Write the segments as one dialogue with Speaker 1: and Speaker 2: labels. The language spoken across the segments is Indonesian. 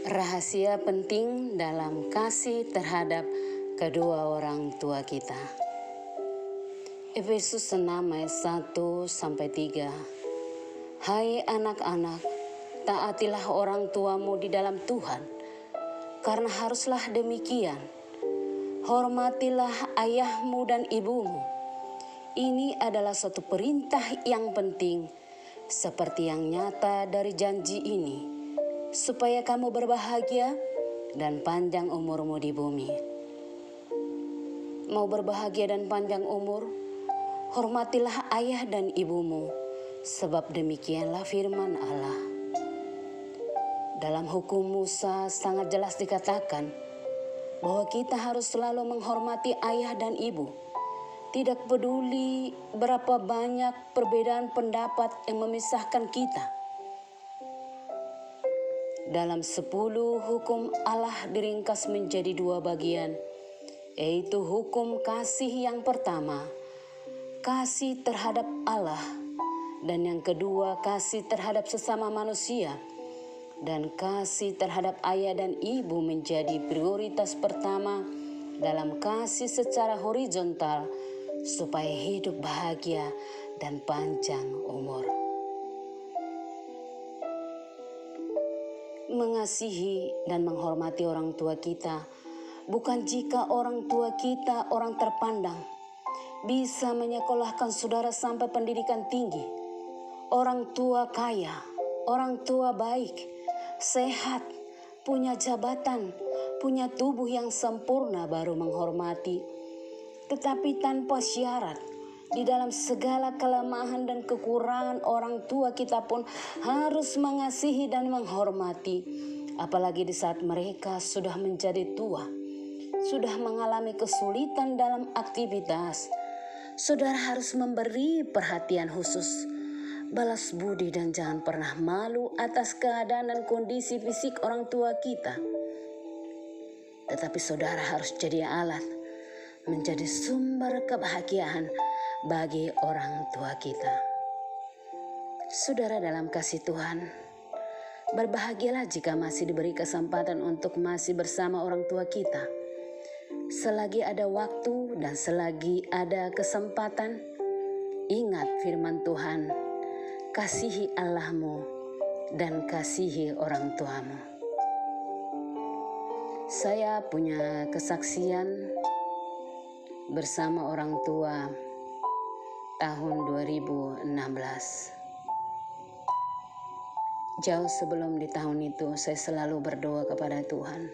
Speaker 1: Rahasia penting dalam kasih terhadap kedua orang tua kita. Efesus 6 ayat 1-3. Hai anak-anak, taatilah orang tuamu di dalam Tuhan, karena haruslah demikian. Hormatilah ayahmu dan ibumu. Ini adalah suatu perintah yang penting, seperti yang nyata dari janji ini, supaya kamu berbahagia dan panjang umurmu di bumi. Mau berbahagia dan panjang umur? Hormatilah ayah dan ibumu, sebab demikianlah firman Allah. Dalam hukum Musa sangat jelas dikatakan bahwa kita harus selalu menghormati ayah dan ibu. Tidak peduli berapa banyak perbedaan pendapat yang memisahkan kita. Dalam 10 hukum Allah diringkas menjadi 2 bagian, yaitu hukum kasih yang pertama, kasih terhadap Allah, dan yang kedua kasih terhadap sesama manusia. Dan kasih terhadap ayah dan ibu menjadi prioritas pertama dalam kasih secara horizontal, supaya hidup bahagia dan panjang umur. Mengasihi dan menghormati orang tua kita bukan jika orang tua kita orang terpandang, bisa menyekolahkan saudara sampai pendidikan tinggi, orang tua kaya, orang tua baik, sehat, punya jabatan, punya tubuh yang sempurna baru menghormati. Tetapi tanpa syarat, di dalam segala kelemahan dan kekurangan orang tua kita pun harus mengasihi dan menghormati. Apalagi di saat mereka sudah menjadi tua, sudah mengalami kesulitan dalam aktivitas. Saudara harus memberi perhatian khusus, balas budi, dan jangan pernah malu atas keadaan dan kondisi fisik orang tua kita. Tetapi saudara harus jadi alat, menjadi sumber kebahagiaan bagi orang tua kita. Saudara dalam kasih Tuhan, berbahagialah jika masih diberi kesempatan untuk masih bersama orang tua kita. Selagi ada waktu dan selagi ada kesempatan, ingat firman Tuhan, kasihi Allahmu dan kasihi orang tuamu. Saya punya kesaksian bersama orang tua tahun 2016. Jauh sebelum di tahun itu, saya selalu berdoa kepada Tuhan,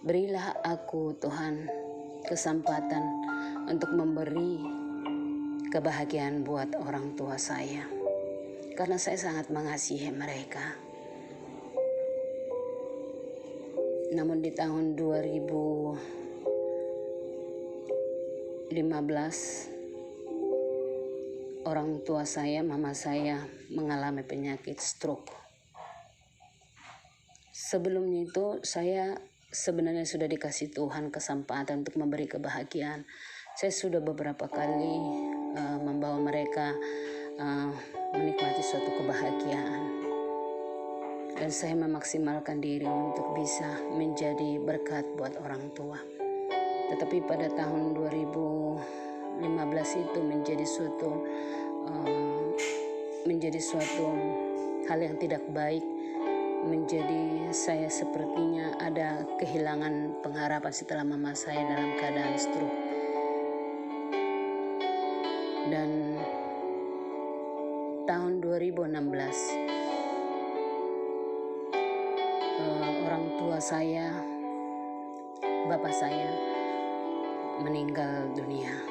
Speaker 1: berilah aku Tuhan kesempatan untuk memberi kebahagiaan buat orang tua saya, karena saya sangat mengasihi mereka. Namun di tahun 2015, orang tua saya, mama saya, mengalami penyakit stroke. Sebelumnya itu saya sebenarnya sudah dikasih Tuhan kesempatan untuk memberi kebahagiaan. Saya sudah beberapa kali membawa mereka menikmati suatu kebahagiaan. Dan saya memaksimalkan diri untuk bisa menjadi berkat buat orang tua. Tetapi pada tahun 2015 itu menjadi suatu hal yang tidak baik. Menjadi saya sepertinya ada kehilangan pengharapan setelah mama saya dalam keadaan stroke. Dan tahun 2016 orang tua saya, bapak saya, meninggal dunia.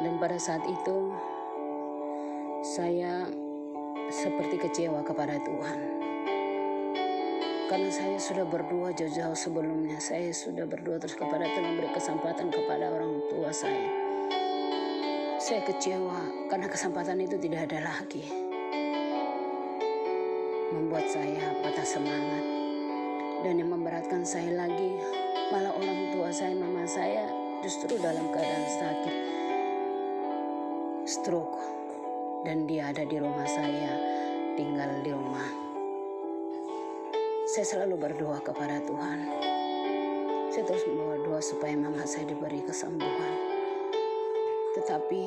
Speaker 1: Dan pada saat itu saya seperti kecewa kepada Tuhan, karena saya sudah berdoa jauh-jauh sebelumnya. Saya sudah berdoa terus kepada Tuhan, memberi kesempatan kepada orang tua saya. Saya kecewa karena kesempatan itu tidak ada lagi. Membuat saya patah semangat. Dan yang memberatkan saya lagi, malah orang tua saya, mama saya, justru dalam keadaan sakit stroke. Dan dia ada di rumah saya, tinggal di rumah. Saya selalu berdoa kepada Tuhan. Saya terus membawa doa supaya mama saya diberi kesembuhan. Tetapi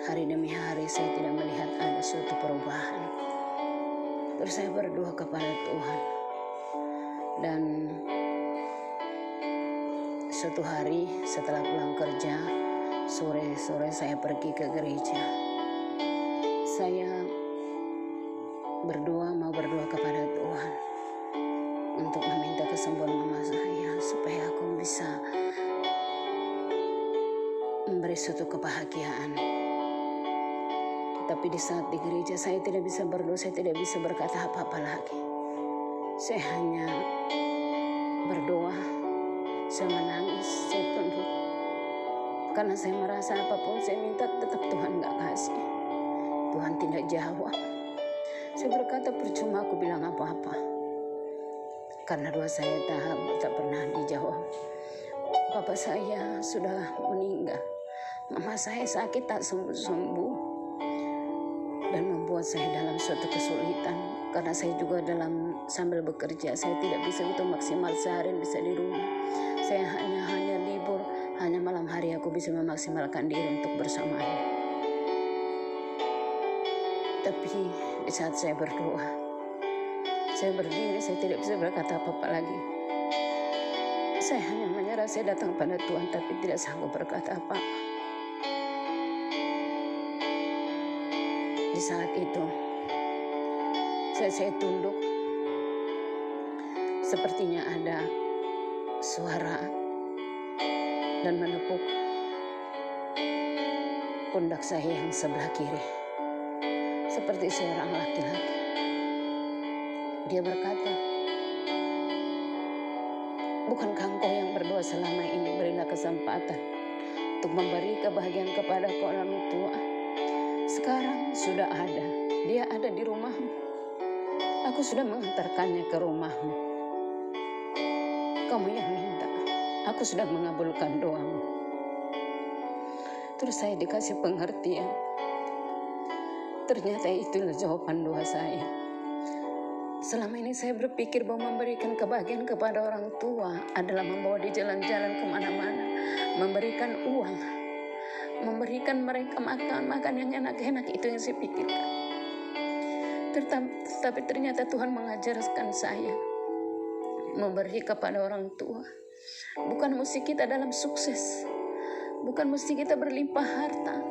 Speaker 1: hari demi hari saya tidak melihat ada suatu perubahan. Terus saya berdoa kepada Tuhan. Dan suatu hari setelah pulang kerja, sore-sore saya pergi ke gereja. Saya mau berdoa kepada Tuhan untuk meminta kesembuhan mama saya supaya aku bisa memberi suatu kebahagiaan. Tapi di saat di gereja saya tidak bisa berdoa, saya tidak bisa berkata apa-apa lagi. Saya hanya berdoa, saya menangis, saya tunduk. Karena saya merasa apapun saya minta tetap Tuhan gak kasih. Tuhan tidak jawab. Saya berkata percuma aku bilang apa-apa. Karena doa saya tak pernah dijawab. Bapak saya sudah meninggal. Mama saya sakit tak sembuh-sembuh. Dan membuat saya dalam suatu kesulitan. Karena saya juga sambil bekerja, saya tidak bisa itu maksimal seharian bisa di rumah. Saya hanya libur, hanya malam hari aku bisa memaksimalkan diri untuk bersamanya. Tapi di saat saya berdoa, saya berdiri, saya tidak bisa berkata apa-apa lagi. Saya hanya menyerah, saya datang pada Tuhan tapi tidak sanggup berkata apa-apa. Di saat itu, saya tunduk. Sepertinya ada suara dan menepuk pundak saya yang sebelah kiri. Seperti seorang laki-laki. Dia berkata, bukankah engkau yang berdoa selama ini, berilah kesempatan untuk memberi kebahagiaan kepada orang tua. Sekarang sudah ada, dia ada di rumahmu. Aku sudah mengantarkannya ke rumahmu. Kamu yang minta, aku sudah mengabulkan doamu. Terus saya dikasih pengertian. Ternyata itulah jawaban doa saya. Selama ini saya berpikir bahwa memberikan kebahagiaan kepada orang tua adalah membawa di jalan-jalan kemana-mana, memberikan uang, memberikan mereka makan yang enak-enak, itu yang saya pikirkan. Tetapi ternyata Tuhan mengajarkan saya memberi kepada orang tua. Bukan mesti kita dalam sukses, bukan mesti kita berlimpah harta,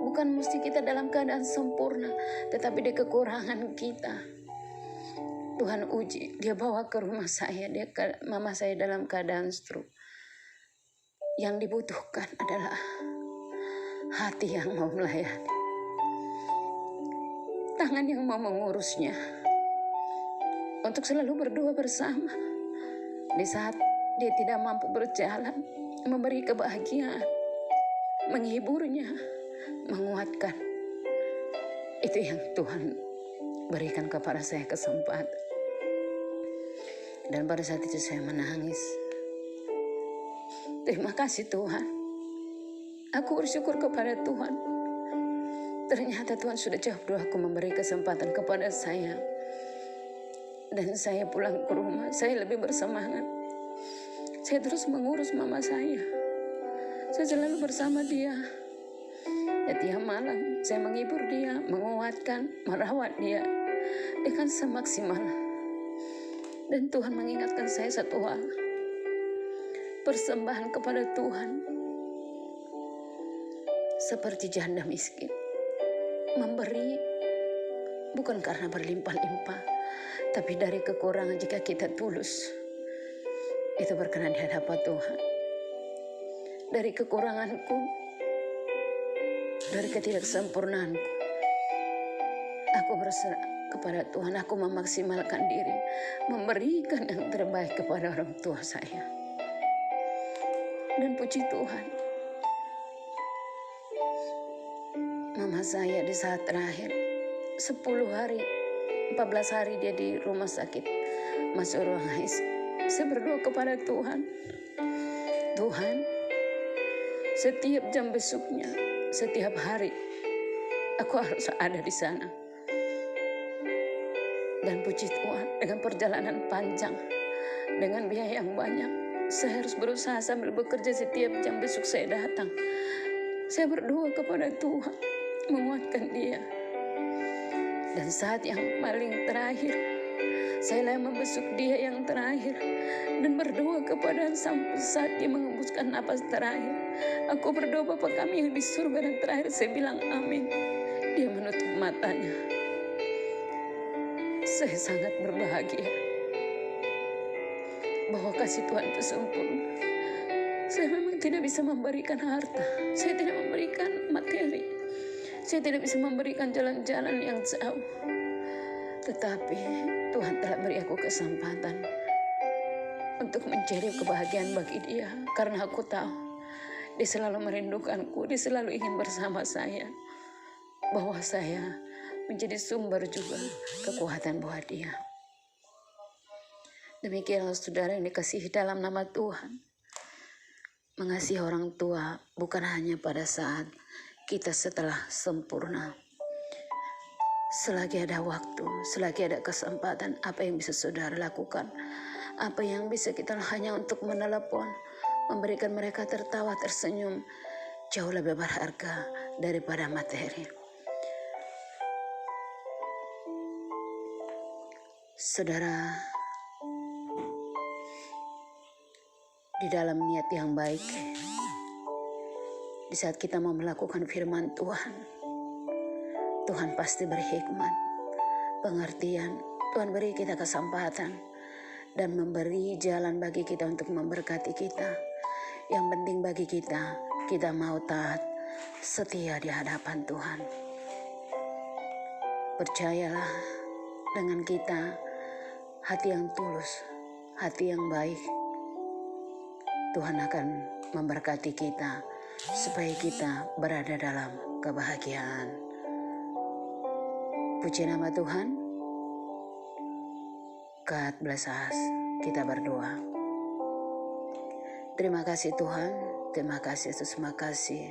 Speaker 1: bukan mesti kita dalam keadaan sempurna, tetapi di kekurangan kita Tuhan uji. Dia bawa ke rumah saya, mama saya dalam keadaan stroke. Yang dibutuhkan adalah hati yang mau melayani, tangan yang mau mengurusnya, untuk selalu berdoa bersama. Di saat dia tidak mampu berjalan, memberi kebahagiaan, menghiburnya, menguatkan. Itu yang Tuhan berikan kepada saya kesempatan. Dan pada saat itu saya menangis. Terima kasih Tuhan. Aku bersyukur kepada Tuhan. Ternyata Tuhan sudah jawab doaku, memberi kesempatan kepada saya. Dan saya pulang ke rumah, saya lebih bersemangat. Saya terus mengurus mama saya. Saya selalu bersama dia. Setiap malam saya menghibur dia, menguatkan, merawat dia dengan semaksimal. Dan Tuhan mengingatkan saya satu hal. Persembahan kepada Tuhan seperti janda miskin. Memberi bukan karena berlimpah-limpah, tapi dari kekurangan. Jika kita tulus, itu berkenan di hadapan Tuhan. Dari kekuranganku, dari ketidaksempurnaanku, aku berserah kepada Tuhan. Aku memaksimalkan diri, memberikan yang terbaik kepada orang tua saya. Dan puji Tuhan, mama saya di saat terakhir 10 hari, 14 hari dia di rumah sakit, masuk ruang ICU. Saya berdoa kepada Tuhan. Tuhan, setiap jam besoknya, setiap hari, aku harus ada di sana. Dan puji Tuhan, dengan perjalanan panjang, dengan biaya yang banyak, saya harus berusaha sambil bekerja setiap jam. Besok saya datang. Saya berdoa kepada Tuhan, menguatkan dia. Dan saat yang paling terakhir, saya membesuk dia yang terakhir dan berdoa kepada sampai saat dia mengembuskan napas terakhir. Aku berdoa, Bapa kami yang di surga, dan terakhir saya bilang amin. Dia menutup matanya. Saya sangat berbahagia bahwa kasih Tuhan itu sempurna. Saya memang tidak bisa memberikan harta, saya tidak memberikan materi, saya tidak bisa memberikan jalan-jalan yang jauh. Tetapi Tuhan telah beri aku kesempatan untuk mencari kebahagiaan bagi dia. Karena aku tahu dia selalu merindukanku, dia selalu ingin bersama saya. Bahwa saya menjadi sumber juga kekuatan buat dia. Demikianlah saudara yang dikasihi dalam nama Tuhan. Mengasihi orang tua bukan hanya pada saat kita setelah sempurna. Selagi ada waktu, selagi ada kesempatan, apa yang bisa saudara lakukan? Apa yang bisa kita hanya untuk menelepon, memberikan mereka tertawa, tersenyum, jauh lebih berharga daripada materi. Saudara, di dalam niat yang baik, di saat kita mau melakukan firman Tuhan, Tuhan pasti berhikmat, pengertian. Tuhan beri kita kesempatan dan memberi jalan bagi kita untuk memberkati kita. Yang penting bagi kita, kita mau taat, setia di hadapan Tuhan. Percayalah, dengan kita, hati yang tulus, hati yang baik, Tuhan akan memberkati kita supaya kita berada dalam kebahagiaan. Puji nama Tuhan. God bless us. Kita berdoa. Terima kasih Tuhan, terima kasih Yesus, terima kasih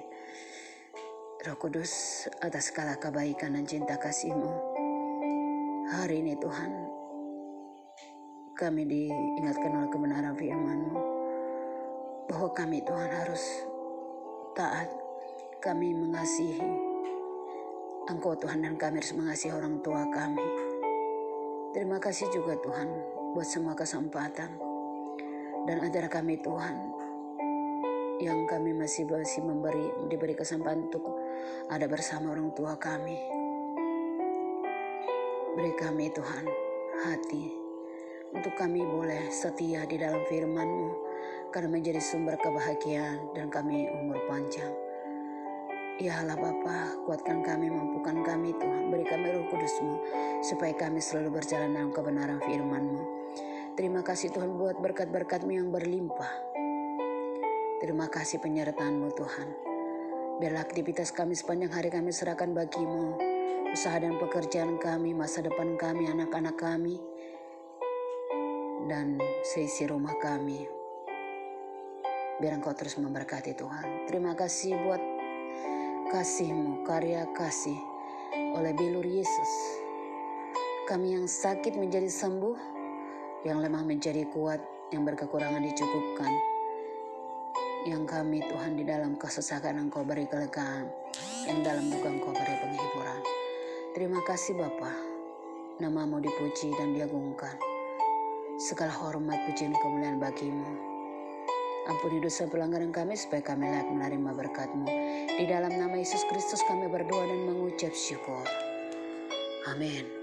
Speaker 1: Roh Kudus atas segala kebaikan dan cinta kasih-Mu. Hari ini Tuhan, kami diingatkan oleh kebenaran firman-Mu bahwa kami Tuhan harus taat, kami mengasihi Engkau Tuhan, dan kami harus mengasihi orang tua kami. Terima kasih juga Tuhan buat semua kesempatan dan ajar kami Tuhan yang kami masih diberi kesempatan untuk ada bersama orang tua kami. Beri kami Tuhan hati untuk kami boleh setia di dalam firman-Mu, karena menjadi sumber kebahagiaan dan kami umur panjang. Ya Allah Bapa, kuatkan kami, mampukan kami Tuhan, beri kami Roh Kudus-Mu supaya kami selalu berjalan dalam kebenaran firman-Mu. Terima kasih Tuhan buat berkat-berkat-Mu yang berlimpah. Terima kasih penyertaan-Mu Tuhan. Biarlah aktivitas kami sepanjang hari kami serahkan bagi-Mu, usaha dan pekerjaan kami, masa depan kami, anak-anak kami, dan seisi rumah kami. Biar Engkau terus memberkati Tuhan. Terima kasih buat kasih-Mu, karya kasih oleh bilur Yesus. Kami yang sakit menjadi sembuh, yang lemah menjadi kuat, yang berkekurangan dicukupkan. Yang kami Tuhan di dalam kesesakan Engkau beri kelegaan, yang dalam duka Engkau beri penghiburan. Terima kasih Bapa, nama-Mu dipuji dan diagungkan. Segala hormat, pujian, kemuliaan bagi-Mu. Ampuni dosa pelanggaran kami supaya kami layak menerima berkat-Mu. Di dalam nama Yesus Kristus kami berdoa dan mengucap syukur. Amin.